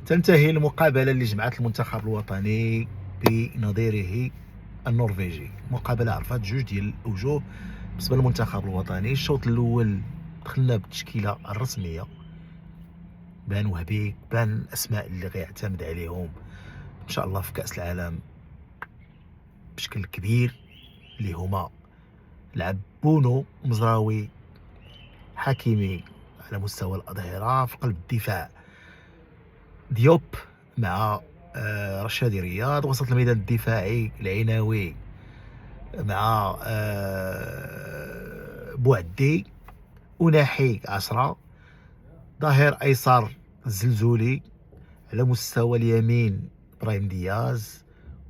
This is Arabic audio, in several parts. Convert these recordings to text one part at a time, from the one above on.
تنتهي المقابلة اللي جمعت المنتخب الوطني بنظيره النرويجي. مقابلة عرفت جوج ديال الوجوه بالنسبة للمنتخب الوطني. الشوط الأول دخلنا بالتشكيلة الرسمية، بان وهبي، بان الأسماء اللي غيعتمد عليهم إن شاء الله في كأس العالم بشكل كبير، اللي هما لعب بونو، مزراوي، حكيمي على مستوى الأظهرة. في قلب الدفاع ديوب مع رشادي رياض. وسط الميدان الدفاعي العناوي مع بوعدي، وناحي 10 ظهير ايسر الزلزولي، على مستوى اليمين ابراهيم دياز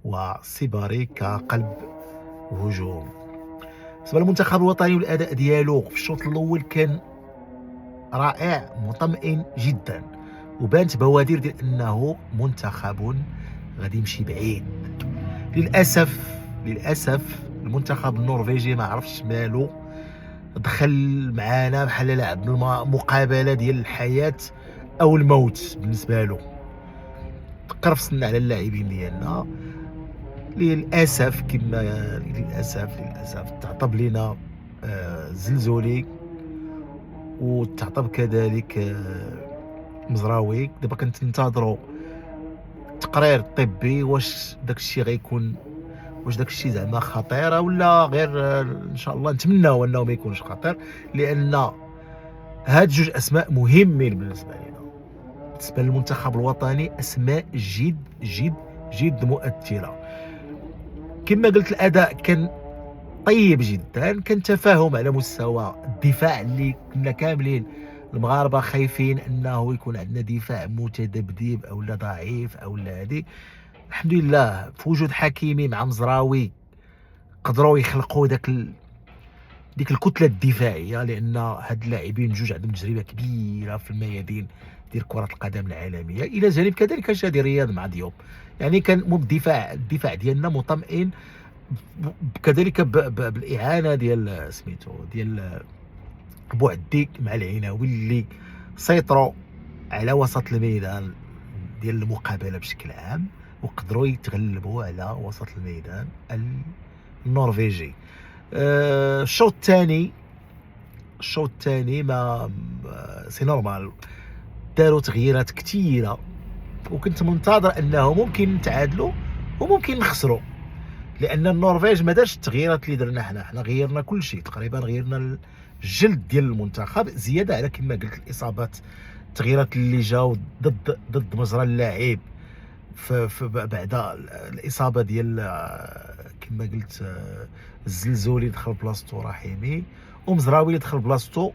وسيباري كقلب هجوم. بالنسبه للمنتخب الوطني والاداء ديالو في الشوط الاول كان رائع، مطمئن جدا، وبانت بوادر ديال انه منتخب غادي يمشي بعيد. للاسف المنتخب النرويجي ما عرفش مالو، دخل معانا بحال لعب مقابله ديال الحياه او الموت بالنسبه له. تقرفصنا على اللاعبين ديالنا للاسف. كما للاسف تعطب لنا زلزولي، وتعطب كذلك مزراوي. دابا كنتنتظروا التقرير الطبي واش داكشي غيكون، واش داكشي زعما خطير ولا غير ان شاء الله نتمناو انه ما يكونش خطير، لان هاد جوج اسماء مهمين بالنسبه لنا. بالنسبه للمنتخب الوطني اسماء جد جد جد مؤثره. كما قلت الاداء كان طيب جدا، كان تفاهم على مستوى الدفاع اللي كنا كاملين المغاربه خايفين انه يكون عندنا دفاع متذبذب او لا ضعيف او لا هادي. الحمد لله في وجود حكيمي مع مزراوي قدروا يخلقوا ديك الكتله الدفاعيه، لان هاد اللاعبين جوج عندهم تجربه كبيره في الميادين ديال كره القدم العالميه، الى جانب كذلك شادي رياض مع ديوب. يعني كان الدفاع ديالنا مطمئن، كذلك بالاعانه ديال سميتو ديال بوعدي مع العناوي اللي سيطروا على وسط الميدان ديال المقابله بشكل عام، وقدروا يتغلبوا على وسط الميدان النرويجي. الشوط الثاني ما سي نورمال، داروا تغييرات كثيره، وكنت منتظر انه ممكن نتعادلوا وممكن نخسروا، لان النرويج ما دارش التغييرات اللي درنا حنا غيرنا كل شيء تقريبا. غيرنا الجلد ديال المنتخب، زياده على كما قلت الاصابات، التغييرات اللي جاوا ضد مجرى اللاعب بعد الاصابه ديال كما قلت الزلزولي دخل بلاصتو رحيمي، ومزراوي اللي دخل بلاصتو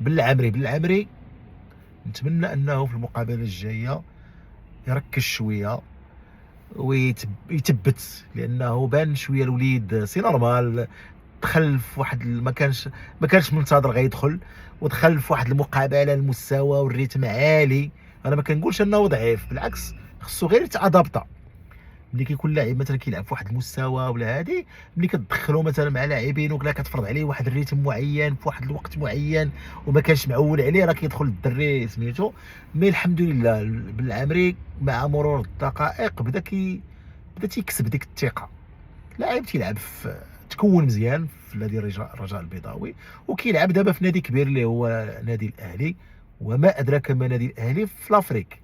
بالعمري. نتمنى انه في المقابله الجايه يركز شويه ويثبت، لانه بان شويه الوليد سي نورمال دخل في واحد ما كانش منتظر غيدخل، ودخل في واحد المقابله المستوى والريتم عالي. انا ما كنقولش انه ضعيف، بالعكس خصو غير يتادابطا. ملي كيكون لاعب مثلا كيلعب في واحد المستوى ولا هادي، ملي كتدخلو مثلا مع لاعبين ولا كتفرض عليه واحد الريتم معين في واحد الوقت معين وما كانش معول عليه، راه كيدخل الدري سميتو. مي الحمد لله بالعمري مع مرور الدقائق بدا تيكسب ديك الثقه. لاعب تيلعب في تكون مزيان في نادي الرجاء البيضاوي، وكيلعب دابا في نادي كبير اللي هو نادي الاهلي، وما ادراك ما نادي الاهلي في لافريك.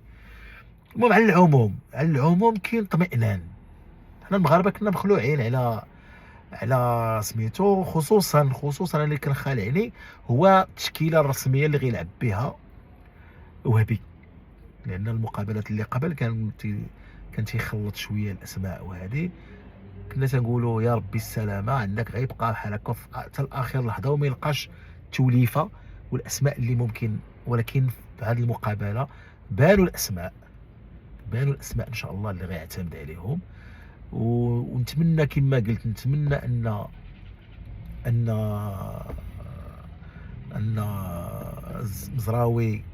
المهم على العموم كاين اطمئنان. حنا المغاربه كنا مخلوعين على سميتو، خصوصا اللي كان خالعني هو التشكيله الرسميه اللي غيلعب بها وهبي، لان المقابلات اللي قبل كان تيخلط شويه الاسماء وهذه. كنا تنقولوا يا ربي السلامه، عندك غيبقى بحال هكا حتى لاخر لحظه وما يلقاش توليفه والاسماء اللي ممكن. ولكن في هذه المقابله بانوا الاسماء ان شاء الله اللي غيعتمد عليهم. ونتمنى كما قلت، نتمنى ان مزراوي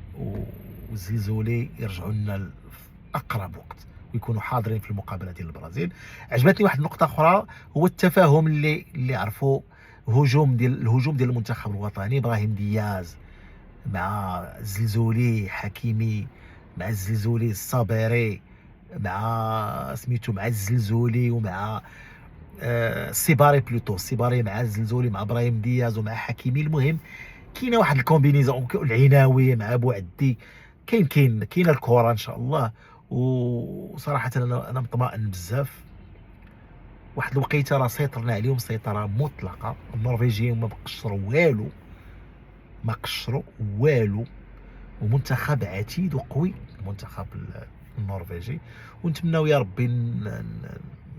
وزلزولي يرجعوا لنا في اقرب وقت ويكونوا حاضرين في المقابله ديال البرازيل. عجبتني واحد النقطه اخرى، هو التفاهم اللي عرفوا الهجوم ديال المنتخب الوطني. ابراهيم دياز مع زلزولي، حكيمي مع الزلزولي الصابيري، مع سميتو مع الزلزولي، ومع السيباري بلوتو، السيباري مع الزلزولي مع ابراهيم دياز ومع حكيمي. المهم كاينه واحد الكومبينيزون، العناوي مع بوعدي، كاينه الكره ان شاء الله. وصراحه انا مطمئن بزاف. واحد الوقيته راه سيطرنا عليهم سيطره مطلقه، النرويجيين ما بقشروا والو، ما قشروا والو. ومنتخب عتيد وقوي المنتخب النرويجي، ونتمناو يا ربي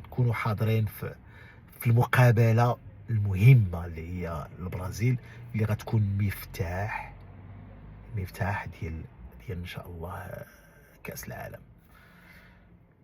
نكونوا حاضرين في المقابله المهمه اللي هي البرازيل، اللي غتكون مفتاح ديال ان شاء الله كاس العالم.